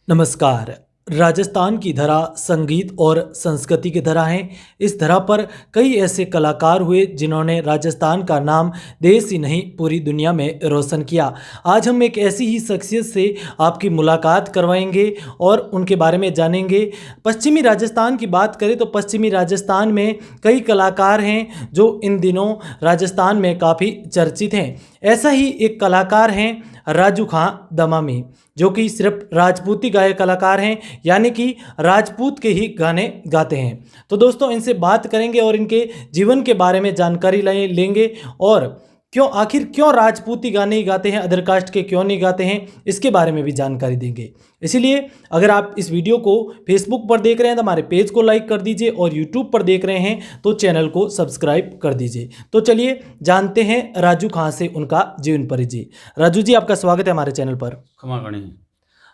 नमस्कार। राजस्थान की धरा संगीत और संस्कृति की धरा है। इस धरा पर कई ऐसे कलाकार हुए जिन्होंने राजस्थान का नाम देश ही नहीं पूरी दुनिया में रोशन किया। आज हम एक ऐसी ही शख्सियत से आपकी मुलाकात करवाएंगे और उनके बारे में जानेंगे। पश्चिमी राजस्थान की बात करें तो पश्चिमी राजस्थान में कई कलाकार हैं जो इन दिनों राजस्थान में काफ़ी चर्चित हैं। ऐसा ही एक कलाकार हैं राजू खां दमामी, जो कि सिर्फ राजपूती गायक कलाकार हैं, यानी कि राजपूत के ही गाने गाते हैं। तो दोस्तों इनसे बात करेंगे और इनके जीवन के बारे में जानकारी लेंगे और क्यों राजपूती गाने ही गाते हैं, अदर कास्ट के क्यों नहीं गाते हैं, इसके बारे में भी जानकारी देंगे। इसीलिए अगर आप इस वीडियो को फेसबुक पर देख रहे हैं तो हमारे पेज को लाइक कर दीजिए और यूट्यूब पर देख रहे हैं तो चैनल को सब्सक्राइब कर दीजिए। तो चलिए जानते हैं राजू खां से उनका जीवन परिचय। राजू जी, आपका स्वागत है हमारे चैनल पर। क्षमा करें।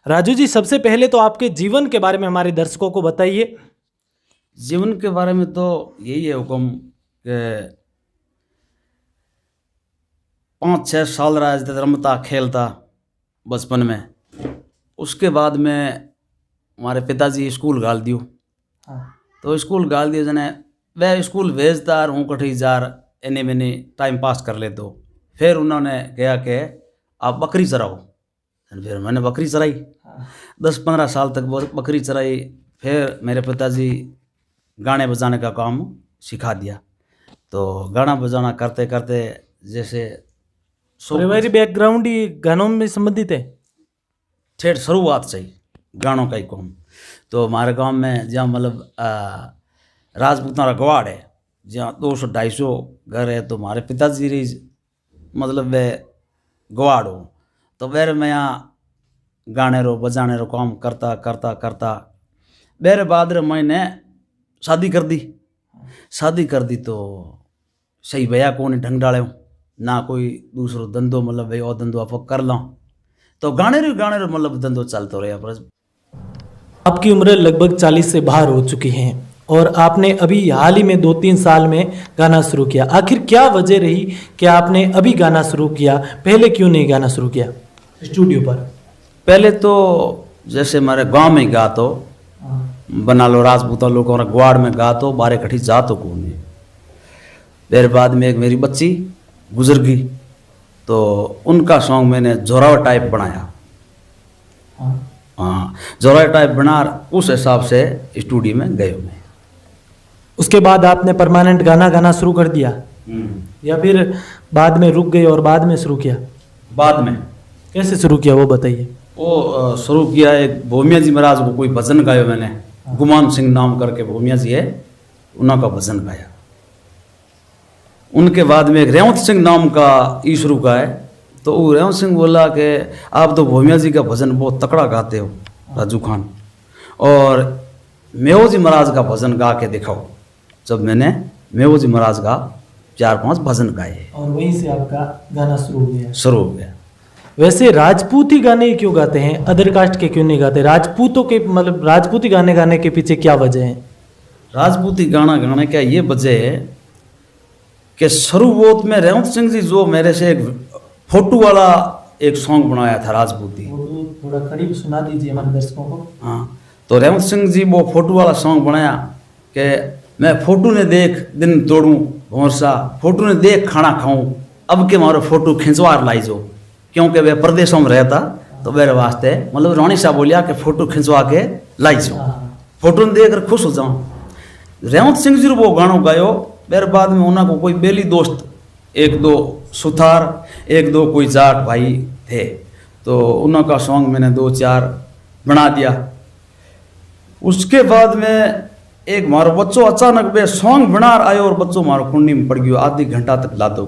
राजू जी, सबसे पहले तो आपके जीवन के बारे में हमारे दर्शकों को बताइए। जीवन के बारे में तो यही है हुक्म कि 5-6 साल रहा रमता खेलता बचपन में। उसके बाद में हमारे पिताजी स्कूल गाल दियो। तो स्कूल गाल दियो जने वह स्कूल भेजता हूँ कठी जार एने मैंने टाइम पास कर ले। तो फिर उन्होंने कहा कि आप बकरी चराओ। फिर मैंने बकरी चराई। 10-15 साल तक बकरी चराई। फिर मेरे पिताजी गाने बजाने का काम सिखा दिया। तो गाना बजाना करते करते जैसे पारिवारिक बैकग्राउंड ही गानों में संबंधित है। ठेठ शुरुआत से ही गानों का ही काम। तो हमारे गांव में जहाँ मतलब राजपूतों का गवाड़ है, जहाँ 200-250 घर है, तो हमारे पिताजी री मतलब वे गवाड़ हो। तो फिर मैं यहाँ गाने रो बजाने रो काम करता करता करता मेरे बाद मैंने शादी कर दी। तो सही भैया को नहीं ढंग डाले ना कोई दूसरो धंधो, मतलब भाई और धंधो आप कर लो। तो गाने रो मतलब धंधो चलता रहा। पर आपकी उम्र लगभग 40 से बाहर हो चुकी है और आपने अभी हाल ही में 2-3 साल में गाना शुरू किया। आखिर क्या वजह रही कि आपने अभी गाना शुरू किया, पहले क्यों नहीं गाना शुरू किया स्टूडियो पर? पहले तो जैसे हमारे गांव में गा तो बना लो राजपूता लोगों और ग्वाड़ में गा तो बारे कठी जा तो कौन है। फिर बाद में एक मेरी बच्ची गुजर गई तो उनका सॉन्ग मैंने जोरावर टाइप बनाया। हाँ, जोरावर टाइप बना उस हिसाब से स्टूडियो में गए मैं। उसके बाद आपने परमानेंट गाना गाना शुरू कर दिया या फिर बाद में रुक गए और बाद में शुरू किया? बाद में। कैसे शुरू किया वो बताइए। वो शुरू किया एक भूमिया जी महाराज को कोई भजन गायो मैंने। गुमान सिंह नाम करके भूमिया जी है, उनका भजन गाया। उनके बाद में एक रेवंत सिंह नाम का ईश्वरू का है। तो वो रेवंत सिंह बोला कि आप तो भूमिया जी का भजन बहुत तकड़ा गाते हो राजू खान, और मेहो जी महाराज का भजन गा के दिखाओ। जब मैंने मेहो जी महाराज का 4-5 भजन गाए और वहीं से आपका गाना शुरू हो गया। वैसे राजपूती गाने क्यों गाते हैं, अदर कास्ट के क्यों नहीं गाते? राजपूतों के मतलब राजपूती गाने गाने के पीछे क्या वजह है? राजपूती गाना गाने का ये वजह है कि शुरुआत में रेवंत सिंह जी जो मेरे से एक फोटो वाला एक सॉन्ग बनाया था राजपूती, थोड़ा करीब सुना दीजिए हमारे दर्शकों को। हाँ, तो रेवंत सिंह जी वो फोटो वाला सॉन्ग बनाया कि मैं फोटो ने देख दिन तोड़ूं भौरसा, फोटो ने देख खाना खाऊं, अब के मारो फोटो खिंचवार लाई जो, क्योंकि वह प्रदेशों में रहता तो मेरे वास्ते मतलब रानी साहब बोलिया कि फोटो खिंचवा के लाई जो, फोटो ने देख कर खुश हो जाऊँ। रेवंत सिंह जी वो गाना गायो। मेरे बाद में उन्होंने कोई बेली दोस्त 1-2 सुथार 1-2 कोई जाट भाई थे, तो उनका सॉन्ग मैंने 2-4 बना दिया। उसके बाद में एक मारो बच्चों अचानक वे सॉन्ग बना आयो और बच्चों मारो कुंडी में पड़ गयो, आधी घंटा तक ला दो।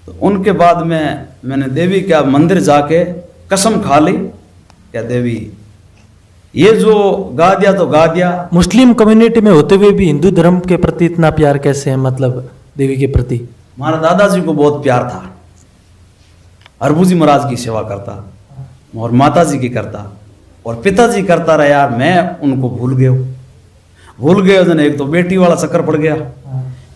तो उनके बाद में मैंने देवी का मंदिर जाके कसम खा ली क्या देवी ये जो गा दिया तो गा दिया। मुस्लिम कम्युनिटी में होते हुए भी हिंदू धर्म के प्रति इतना प्यार कैसे है, मतलब देवी के प्रति? हमारा दादाजी को बहुत प्यार था, हरबू जी महाराज की सेवा करता और माता जी की करता और पिताजी करता रहा। यार मैं उनको भूल गए जन। एक तो बेटी वाला चक्कर पड़ गया,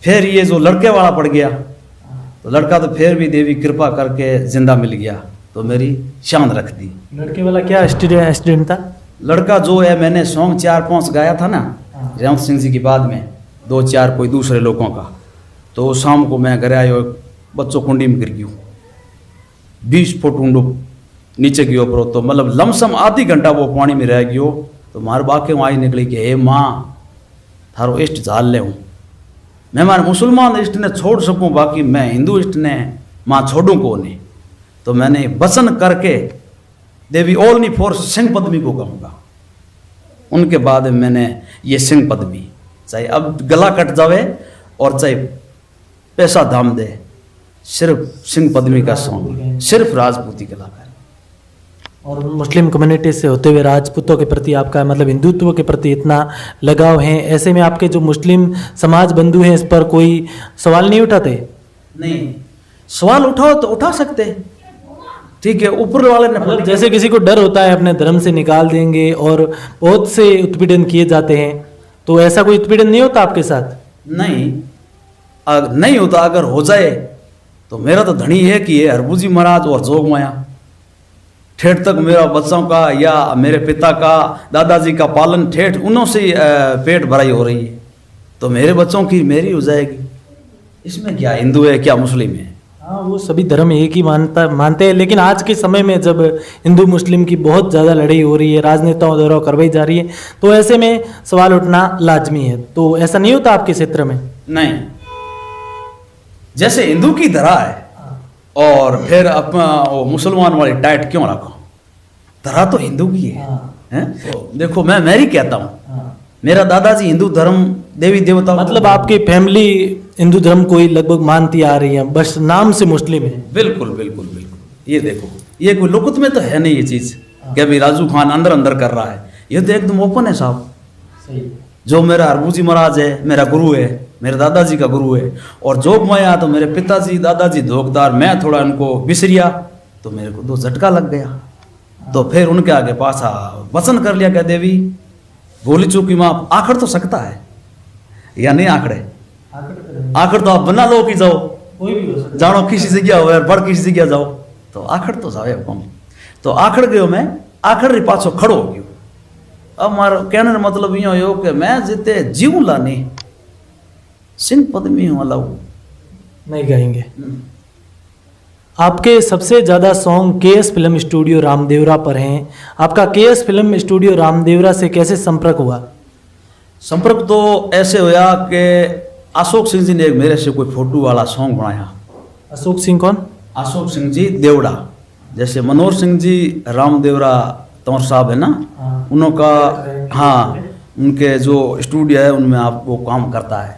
फिर ये जो लड़के वाला पड़ गया, तो लड़का तो फिर भी देवी कृपा करके जिंदा मिल गया। तो मेरी शान रख दी। लड़के वाला क्या एक्सीडेंट था? लड़का जो है, मैंने सॉन्ग 4-5 गाया था ना रेवंत सिंह जी की बाद में 2-4 कोई दूसरे लोगों का, तो शाम को मैं घर आयो, बच्चों कुंडी में गिर गयो, 20 फुट ऊंडो नीचे गयो पर, तो मतलब लमसम आधी घंटा वो पानी में रह गयो। तो मार बाके वहाँ आई निकली कि हे माँ थारो इष्ट झाल ले हूँ, मैं मारे मुसलमान इष्ट ने छोड़ सकूँ, बाकी मैं हिंदू इष्ट ने माँ छोड़ूँ को नहीं। तो मैंने वचन करके देवी ओलनी फोर्स सिंह पद्मी को कहूँगा। उनके बाद मैंने ये सिंह पद्मी, चाहे अब गला कट जावे और चाहे पैसा दाम दे, सिर्फ सिंह पद्मी का सॉन्ग, सिर्फ राजपूती कलाकार। और मुस्लिम कम्युनिटी से होते हुए राजपूतों के प्रति आपका मतलब हिंदुत्व के प्रति इतना लगाव है, ऐसे में आपके जो मुस्लिम समाज बंधु हैं इस पर कोई सवाल नहीं उठाते? नहीं, सवाल उठाओ तो उठा सकते, ठीक है, ऊपर वाले ने मतलब जैसे किसी को डर होता है अपने धर्म से निकाल देंगे और बहुत से उत्पीड़न किए जाते हैं, तो ऐसा कोई उत्पीड़न नहीं होता आपके साथ? नहीं, नहीं होता। अगर हो जाए तो मेरा तो धनी है कि ये हरभूजी महाराज और जोग माया ठेठ तक मेरा बच्चों का या मेरे पिता का दादाजी का पालन ठेठ उन्हों से पेट भराई हो रही है, तो मेरे बच्चों की मेरी हो जाएगी। इसमें क्या हिंदू है क्या मुस्लिम है? हाँ, वो सभी धर्म एक ही मानते हैं, लेकिन आज के समय में जब हिंदू मुस्लिम की बहुत ज़्यादा लड़ाई हो रही है, राजनेताओं द्वारा करवाई जा रही है, तो ऐसे में सवाल उठना लाजमी है। तो ऐसा नहीं होता आपके क्षेत्र में? नहीं, जैसे हिंदू की धरा है और फिर अपना वो मुसलमान वाली टाइट क्यों रखो? धरा तो हिंदू की है। तो देखो मैं मेरी कहता हूँ, मेरा दादाजी हिंदू धर्म देवी देवता, मतलब आपकी फैमिली हिंदू धर्म को ही लगभग मानती आ रही है, बस नाम से मुस्लिम है। बिल्कुल बिल्कुल बिल्कुल। ये देखो, ये कोई लुकत में तो है नहीं ये चीज़ कि अभी राजू खान अंदर अंदर कर रहा है, ये तो एकदम ओपन है साहब। सही। जो मेरा हरभूजी महाराज है मेरा गुरु है, मेरे दादाजी का गुरु है, और जोग माया तो मेरे पिताजी दादाजी धोखदार, मैं थोड़ा उनको बिसरिया तो मेरे को 2 झटका लग गया। तो फिर उनके आगे पासा वचन कर लिया, क्या देवी भूली चूकी माँ, आखिर तो सकता है या नहीं आखड़े? आखिर तो आप बना लो कि जाओ कोई भी हो सकता जानो किसी जगह हो बड़ किसी जगह जाओ, तो आखिर तो जाए हुक्म। तो आखिर गयो मैं, आखिर री पाछो खड़ो हो गयो। अब मारो कहने का मतलब यो हो कि मैं जिते जीव लानी सिंह पद्मी हूँ अलाऊ नहीं गाएंगे। आपके सबसे ज़्यादा song KS film studio Ramdevra पर हैं। आपका केएस फिल्म स्टूडियो रामदेवरा से कैसे संपर्क हुआ? संपर्क तो ऐसे होया कि अशोक सिंह जी ने एक मेरे से कोई फोटो वाला सॉन्ग बनाया। अशोक सिंह कौन? अशोक सिंह जी देवड़ा, जैसे मनोहर सिंह जी रामदेवरा तंवर साहब है ना, उनका, हाँ, उनके जो स्टूडियो है उनमें आप वो काम करता है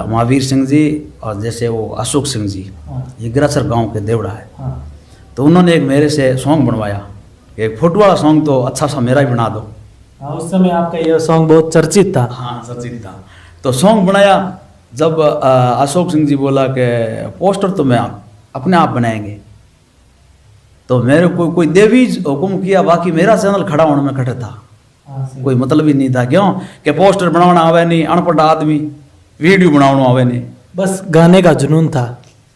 महावीर सिंह जी, और जैसे वो अशोक सिंह जी, ये गिरासर गांव के देवड़ा है। तो उन्होंने एक मेरे से सॉन्ग बनवाया, एक फोटो वाला सॉन्ग तो अच्छा सा मेरा ही बना दो। उस समय आपका यह सॉन्ग बहुत चर्चित था। हाँ चर्चित था। तो सॉन्ग बनाया, जब अशोक सिंह जी बोला कि पोस्टर तो मैं अपने आप बनाएंगे, तो मेरे को कोई देवी हुक्म किया, बाकी मेरा चैनल खड़ा होने में खड़े था, कोई मतलब ही नहीं था। क्यों कि पोस्टर बनाना आवे नहीं, अनपढ़ आदमी, वीडियो बनाना आवे नहीं, बस गाने का जुनून था,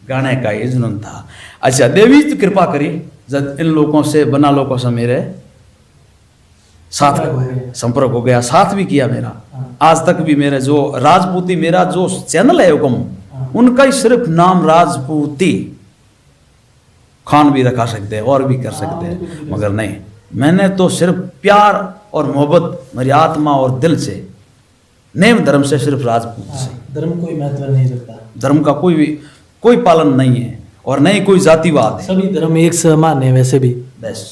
गाने का ये जुनून था। अच्छा, देवी तो कृपा करी, जब इन लोगों से बना लोगों से मेरे साथ संपर्क हो गया, साथ भी किया मेरा। आज तक भी मेरे जो राजपूती मेरा जो चैनल है हुक्म, उनका ही सिर्फ नाम राजपूती खान भी रखा सकते हैं और भी कर सकते हैं, मगर नहीं, मैंने तो सिर्फ प्यार और मोहब्बत मेरी आत्मा और दिल से, नेम धर्म से, सिर्फ राजपूत से। धर्म कोई महत्व नहीं रखता, धर्म का कोई पालन नहीं है और नहीं कोई जातिवाद है, सभी धर्म एक समान है। वैसे भी बस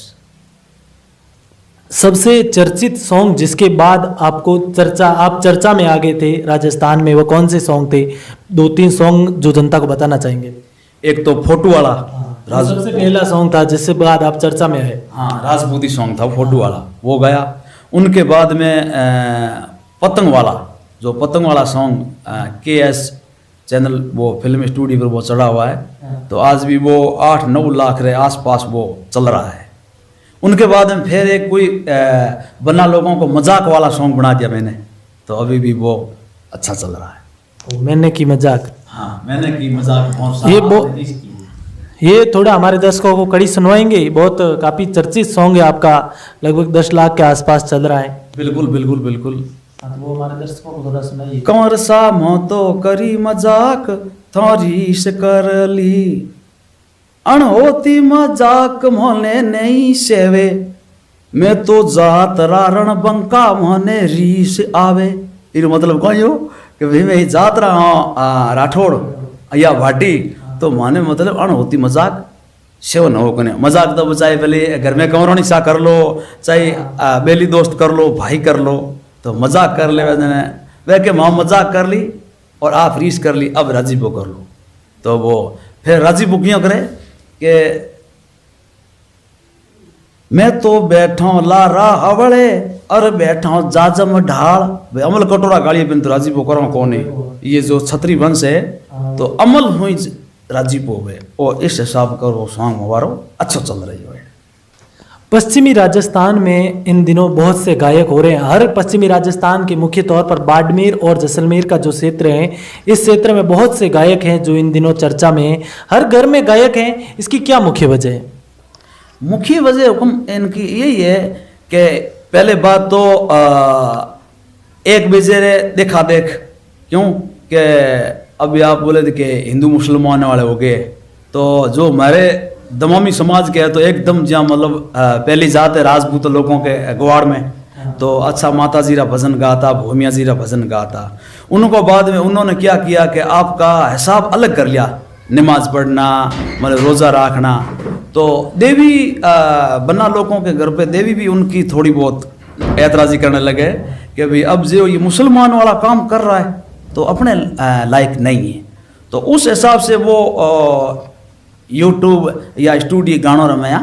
सबसे चर्चित सॉन्ग जिसके बाद आपको आप चर्चा में आ गए थे राजस्थान में, वो कौन से सॉन्ग थे? 2-3 सॉन्ग जो जनता को बताना चाहेंगे। एक तो फोटो वाला सबसे पहला सॉन्ग था जिससे बाद आप चर्चा में आए। हाँ, राजपूती सॉन्ग था फोटो वाला, वो गया। उनके बाद में पतंग वाला, जो पतंग वाला सॉन्ग केएस चैनल वो फिल्म स्टूडियो पर वो चढ़ा हुआ है, तो आज भी वो 8-9 लाख के आसपास वो चल रहा है। उनके बाद में फिर एक कोई बना लोगों को मजाक वाला सॉन्ग बना दिया मैंने, तो अभी भी वो अच्छा चल रहा है। मैंने की मजाक, हाँ, मैंने की मजाक ये थोड़ा हमारे दर्शकों को कड़ी सुनवाएंगे। बहुत काफी चर्चित सॉन्ग है आपका, लगभग 10 लाख के आसपास चल रहा है। बिल्कुल बिल्कुल बिल्कुल। हाँ, तो वो हमारे दर्शकों को थोड़ा सुनाइए। कंवर सा मोह तो करी मजाक थोड़ी से कर ली, अणहोती मजाक मोने नहीं सेवे, मैं तो जात रारण बंका मोने रीस आवे। इर मतलब कौन हो कि भाई मैं जात रहा हूँ राठौड़ या भाटी, तो माने मतलब अणहोती मजाक सेवन हो कने। मजाक तो चाहे पहले घर में कंवरोनी सा कर लो, चाहे बेली दोस्त कर लो, भाई कर लो, तो मजाक कर ले वह के माँ मजाक कर ली और आप रीस कर ली, अब राजीबो कर लो। तो वो फिर राजीबो क्यों करे कि मैं तो बैठा लारा हवड़े और बैठा जाजम ढाल। भाई अमल कटोरा गाड़ी बिन तो राजीबो करो कौन है, ये जो छतरी वंश है तो अमल हुई राजीबो हुए, और इस हिसाब का वो सॉन्ग हमारो अच्छा चल रही है। पश्चिमी राजस्थान में इन दिनों बहुत से गायक हो रहे हैं। हर पश्चिमी राजस्थान के मुख्य तौर पर बाड़मेर और जैसलमेर का जो क्षेत्र है, इस क्षेत्र में बहुत से गायक हैं जो इन दिनों चर्चा में हैं। हर घर में गायक हैं, इसकी क्या मुख्य वजह है? मुख्य वजह हुक्म इनकी यही है कि पहले बात तो एक बेजेरे देखा देख, क्यों कि अभी आप बोले थे कि हिंदू मुसलमान वाले हो गए, तो जो हमारे दमामी समाज के है तो एकदम जहाँ मतलब पहली जात है राजपूत लोगों के गवाड़ में, तो अच्छा माता जी रा भजन गाता, भूमिया जी रा भजन गाता। उनको बाद में उन्होंने क्या किया कि आपका हिसाब अलग कर लिया, नमाज पढ़ना मतलब रोज़ा रखना। तो देवी बन्ना लोगों के घर पे देवी भी उनकी थोड़ी बहुत ऐतराज़ी करने लगे कि भाई अब जो ये मुसलमान वाला काम कर रहा है तो अपने लायक नहीं है। तो उस हिसाब से वो यूट्यूब या स्टूडियो गानों रमाया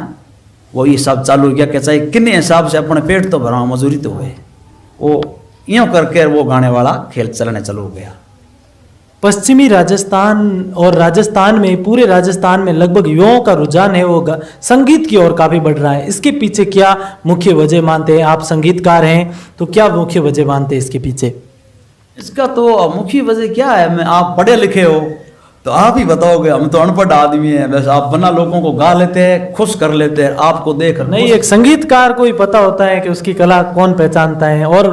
वो ये सब चालू किया कि चाहे किन्ने हिसाब से अपने पेट तो भरा, मजूरी तो हुए, वो यूँ करके वो गाने वाला खेल चलने चलो गया। पश्चिमी राजस्थान और राजस्थान में, पूरे राजस्थान में लगभग युवाओं का रुझान है वो संगीत की ओर काफ़ी बढ़ रहा है। इसके पीछे क्या मुख्य वजह मानते हैं? आप संगीतकार हैं तो क्या मुख्य वजह मानते हैं इसके पीछे? इसका तो मुख्य वजह क्या है, मैं आप पढ़े लिखे हो तो आप ही बताओगे, हम तो अनपढ़ आदमी हैं। बस आप बना लोगों को गा लेते हैं, खुश कर लेते हैं, आपको देख नहीं, एक संगीतकार को ही पता होता है कि उसकी कला कौन पहचानता है, और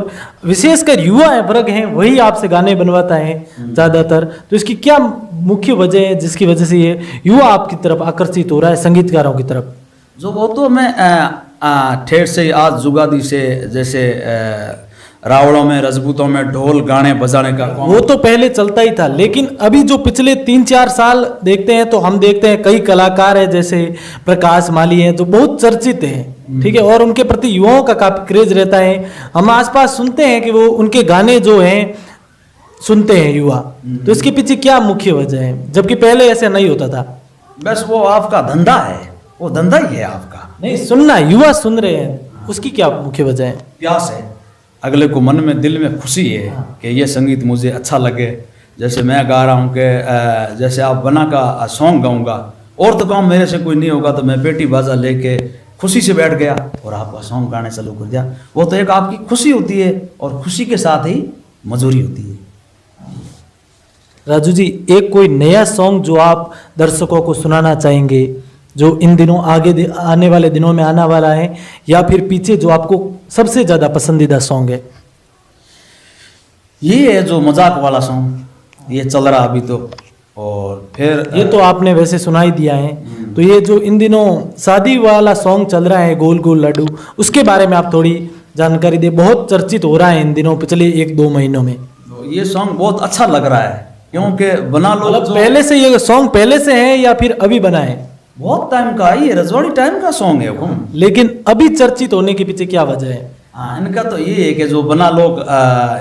विशेषकर युवा वर्ग हैं वही आपसे गाने बनवाता है ज़्यादातर। तो इसकी क्या मुख्य वजह है जिसकी वजह से ये युवा आपकी तरफ आकर्षित हो रहा है, संगीतकारों की तरफ? जो वो तो मैं ठेठ से आज जुगादी से, जैसे रावड़ों में रजपूतों में ढोल गाने बजाने का वो तो पहले चलता ही था, लेकिन अभी जो पिछले 3-4 साल देखते हैं तो हम देखते हैं कई कलाकार हैं जैसे प्रकाश माली हैं जो बहुत चर्चित हैं, ठीक है, और उनके प्रति युवाओं का काफी क्रेज रहता है। हम आसपास सुनते हैं कि वो उनके गाने जो हैं सुनते हैं युवा। तो इसके पीछे क्या मुख्य वजह है, जबकि पहले ऐसा नहीं होता था? बस वो आपका धंधा है, वो धंधा ही है आपका। नहीं, सुनना, युवा सुन रहे हैं, उसकी क्या मुख्य वजह है? प्यास है, अगले को मन में दिल में खुशी है कि ये संगीत मुझे अच्छा लगे। जैसे मैं गा रहा हूँ कि जैसे आप बना का सॉन्ग गाऊंगा और तो काम मेरे से कोई नहीं होगा, तो मैं पेटी बाजा लेके खुशी से बैठ गया और आपका सॉन्ग गाने चालू कर दिया। वो तो एक आपकी खुशी होती है और खुशी के साथ ही मजूरी होती है। राजू जी, एक कोई नया सॉन्ग जो आप दर्शकों को सुनाना चाहेंगे जो इन दिनों आगे आने वाले दिनों में आने वाला है, या फिर पीछे जो आपको सबसे ज़्यादा पसंदीदा सॉन्ग है? ये है जो मजाक वाला सॉन्ग, ये चल रहा अभी तो। और फिर ये तो आपने वैसे सुना ही दिया है, तो ये जो इन दिनों शादी वाला सॉन्ग चल रहा है गोल गोल लड्डू, उसके बारे में आप थोड़ी जानकारी दे। बहुत चर्चित हो रहा है इन दिनों, पिछले 1-2 महीनों में। तो ये सॉन्ग बहुत अच्छा लग रहा है, क्योंकि बना लो पहले से, ये सॉन्ग पहले से है या फिर अभी बना है? बहुत टाइम का, ये रजवाड़ी टाइम का सॉन्ग है। लेकिन अभी चर्चित होने के पीछे क्या वजह है? हाँ, इनका तो ये है कि जो बना लोग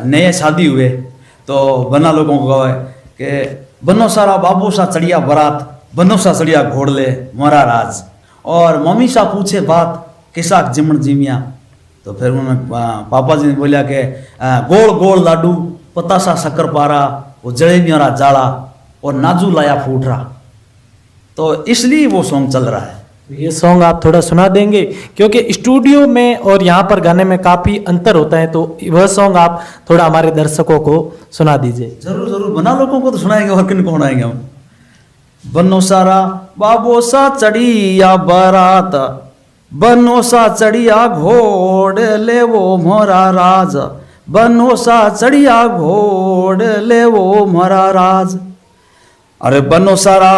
नए शादी हुए तो बना लोगों को कहे कि बनो सारा बाबू सा चढ़िया बरात, बनो सा चढ़िया घोड़ले मोरा राज, और मम्मी सा पूछे बात किसा जिमन जिमिया। तो फिर उन्होंने पापा जी ने बोलिया कि गोल गोल लाडू पता सा शक्कर पारा, वो जलेबी वाला जाला और नाजू लाया फूट रहा। तो इसलिए वो सॉन्ग चल रहा है। ये सॉन्ग आप थोड़ा सुना देंगे, क्योंकि स्टूडियो में और यहाँ पर गाने में काफ़ी अंतर होता है, तो वह सॉन्ग आप थोड़ा हमारे दर्शकों को सुना दीजिए। जरूर जरूर, बना लोगों को तो सुनाएंगे और किन को सुनाएंगे हम। बनो सारा बाबो सा चढ़िया बारात, बनो सा चढ़िया घोड़ ले वो मोरा राज, बनो सा चढ़िया घोड़ ले वो मोरा राज। अरे बनो सारा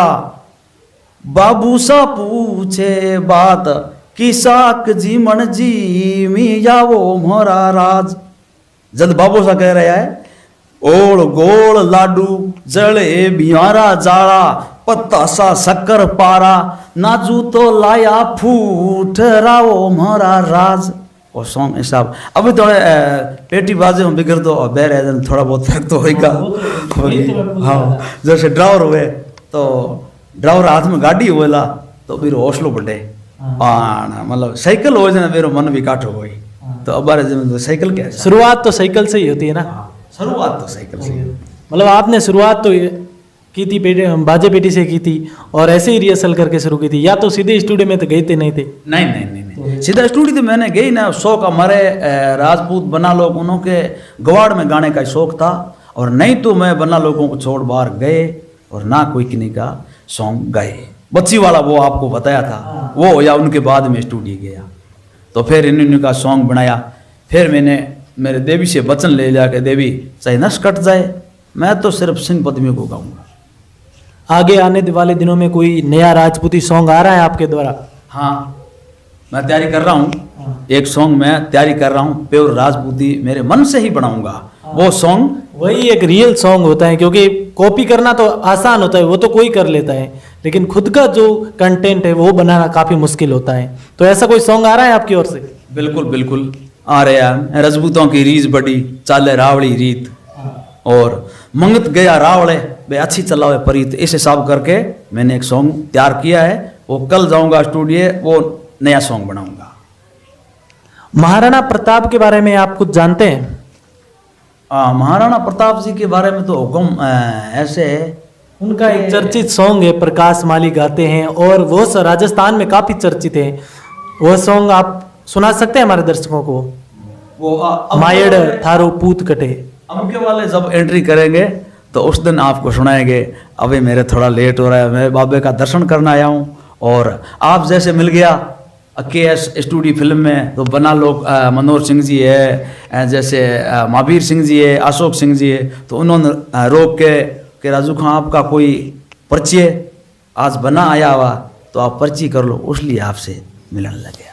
बाबू सा पूछे बात, कि साक जी मन जी मिया वो मोरा राज। जद बाबू सा कह रहा है, ओल गोल लाडू जले बिहारा जाड़ा, पत्ता सा शक्कर पारा, नाजू तो लाया फूट रावो मोरा राज। और सॉन्ग ऐसा अभी थोड़े पेटी बाजे में बिगड़ दो बैर है, थोड़ा बहुत फर्क तो होगा। हाँ, जैसे ड्राइवर हुए तो ड्राइवर हाथ में गाड़ी हुएला तो फिर हौसलो बढ़े, मतलब साइकिल हो जाए मेरा मन भी काठो हो। तो अब बारे साइकिल क्या है, शुरुआत तो साइकिल से ही होती है ना। शुरुआत तो साइकिल से, मतलब आपने शुरुआत तो की थी बाजे पेटी से की थी और ऐसे ही रिहर्सल करके शुरू की थी, या तो सीधे स्टूडियो में तो गए थे? नहीं थे। नहीं, सीधा स्टूडियो तो मैंने गई ना। शौक हमारे राजपूत बना लोग उन्हों के गवाड़ में गाने का शौक था, और नहीं तो मैं बना लोगों को छोड़ बाहर गए और ना कोई किन्हीं का सॉन्ग गाए। बच्ची वाला वो आपको बताया था वो, या उनके बाद में स्टूडियो गया तो फिर इन्होंने का सॉन्ग बनाया। फिर मैंने मेरे देवी से वचन ले जाके, देवी चाहे नस कट जाए मैं तो सिर्फ सिंह पद्मी को गाऊंगा। आगे आने वाले दिनों में कोई नया राजपूती सॉन्ग आ रहा है आपके द्वारा? हाँ, मैं तैयारी कर रहा हूँ, एक सॉन्ग मैं तैयारी कर रहा हूँ, प्योर राजपूती मेरे मन से ही बनाऊंगा वो सॉन्ग। वही एक रियल सॉन्ग होता है, क्योंकि कॉपी करना तो आसान होता है, वो तो कोई कर लेता है, लेकिन खुद का जो कंटेंट है वो बनाना काफी मुश्किल होता है। तो ऐसा कोई सॉन्ग आ रहा है आपकी ओर से? बिल्कुल बिल्कुल आ रहे हैं। राजपूतों की रीज बड़ी चाले रावड़ी रीत, और मंगत गया रावड़े बे अच्छी चलावे परीत, इस हिसाब करके मैंने एक सॉन्ग तैयार किया है। वो कल जाऊंगा स्टूडियो, वो नया सॉन्ग बनाऊंगा। महाराणा प्रताप के बारे में आप कुछ जानते हैं? महाराणा प्रताप जी के बारे में तो हुक्म ऐसे है, उनका एक चर्चित सॉन्ग है, प्रकाश माली गाते हैं और वो राजस्थान में काफी चर्चित है। वो सॉन्ग आप सुना सकते हैं हमारे दर्शकों को? वो मायड़ थारो पूत कटे। अमके वाले जब एंट्री करेंगे तो उस दिन आपको सुनाएंगे। अभी मेरे थोड़ा लेट हो रहा है, मैं बाबे का दर्शन करने आया हूँ, और आप जैसे मिल गया KS स्टूडियो फिल्म में तो बना लोग मनोहर सिंह जी है, जैसे महावीर सिंह जी है, अशोक सिंह जी है, तो उन्होंने रोक के कि राजू खां आपका कोई पर्ची आज बना आया हुआ तो आप पर्ची कर लो, उसलिए आपसे मिलने लगे।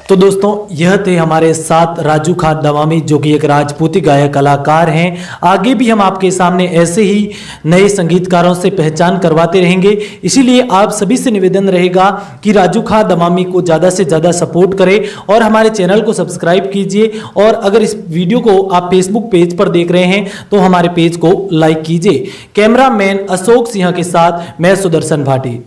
तो दोस्तों यह थे हमारे साथ राजू खां दमामी, जो कि एक राजपूती गायक कलाकार हैं। आगे भी हम आपके सामने ऐसे ही नए संगीतकारों से पहचान करवाते रहेंगे, इसीलिए आप सभी से निवेदन रहेगा कि राजू खां दमामी को ज़्यादा से ज़्यादा सपोर्ट करें और हमारे चैनल को सब्सक्राइब कीजिए। और अगर इस वीडियो को आप फेसबुक पेज पर देख रहे हैं तो हमारे पेज को लाइक कीजिए। कैमरामैन अशोक सिंह के साथ मैं सुदर्शन भाटी।